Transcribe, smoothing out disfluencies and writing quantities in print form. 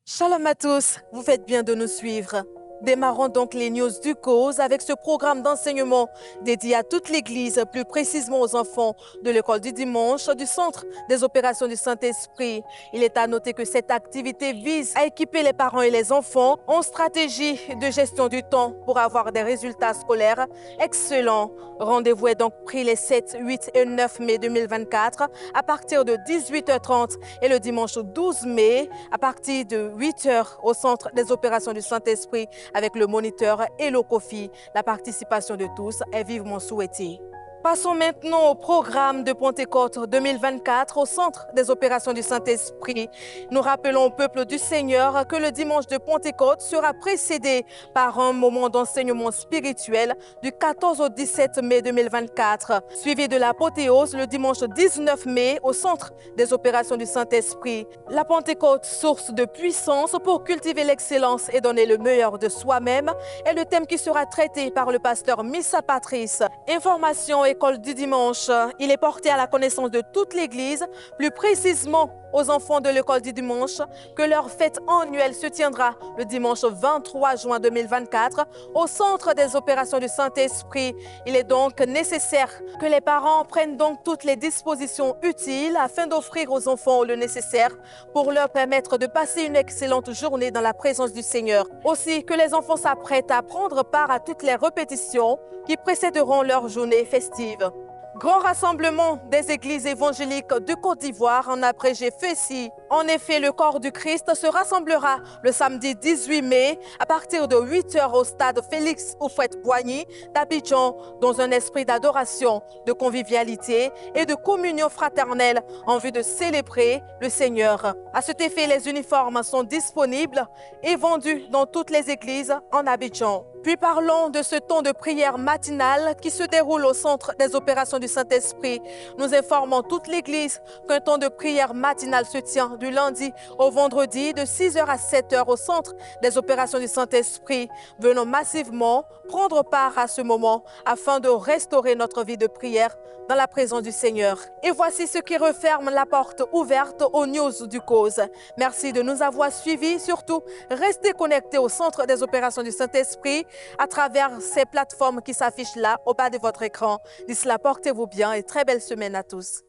Shalom à tous, vous faites bien de nous suivre. Démarrons donc les news du cause avec ce programme d'enseignement dédié à toute l'Église, plus précisément aux enfants de l'école du dimanche du Centre des opérations du Saint-Esprit. Il est à noter que cette activité vise à équiper les parents et les enfants en stratégie de gestion du temps pour avoir des résultats scolaires excellents. Rendez-vous est donc pris les 7, 8 et 9 mai 2024 à partir de 18h30 et le dimanche 12 mai à partir de 8h au Centre des opérations du Saint-Esprit avec le moniteur et le Kofi. La participation de tous est vivement souhaitée. Passons maintenant au programme de Pentecôte 2024 au Centre des opérations du Saint-Esprit. Nous rappelons au peuple du Seigneur que le dimanche de Pentecôte sera précédé par un moment d'enseignement spirituel du 14 au 17 mai 2024, suivi de l'apothéose le dimanche 19 mai au Centre des opérations du Saint-Esprit. La Pentecôte, source de puissance pour cultiver l'excellence et donner le meilleur de soi-même, est le thème qui sera traité par le pasteur Missa Patrice. Information école du dimanche. Il est porté à la connaissance de toute l'Église, plus précisément aux enfants de l'école du dimanche, que leur fête annuelle se tiendra le dimanche 23 juin 2024 au Centre des opérations du Saint-Esprit. Il est donc nécessaire que les parents prennent donc toutes les dispositions utiles afin d'offrir aux enfants le nécessaire pour leur permettre de passer une excellente journée dans la présence du Seigneur. Aussi, que les enfants s'apprêtent à prendre part à toutes les répétitions qui précéderont leur journée festive. Grand rassemblement des églises évangéliques de Côte d'Ivoire en abrégé FECI. En effet, le corps du Christ se rassemblera le samedi 18 mai à partir de 8h au stade Félix Houphouët-Boigny d'Abidjan dans un esprit d'adoration, de convivialité et de communion fraternelle en vue de célébrer le Seigneur. À cet effet, les uniformes sont disponibles et vendus dans toutes les églises en Abidjan. Puis parlons de ce temps de prière matinale qui se déroule au Centre des opérations du Saint-Esprit. Nous informons toute l'Église qu'un temps de prière matinale se tient du lundi au vendredi de 6h à 7h au Centre des opérations du Saint-Esprit. Venons massivement prendre part à ce moment afin de restaurer notre vie de prière dans la présence du Seigneur. Et voici ce qui referme la porte ouverte aux news du cause. Merci de nous avoir suivis. Surtout, restez connectés au Centre des opérations du Saint-Esprit à travers ces plateformes qui s'affichent là au bas de votre écran. D'ici là, portez-vous bien et très belle semaine à tous.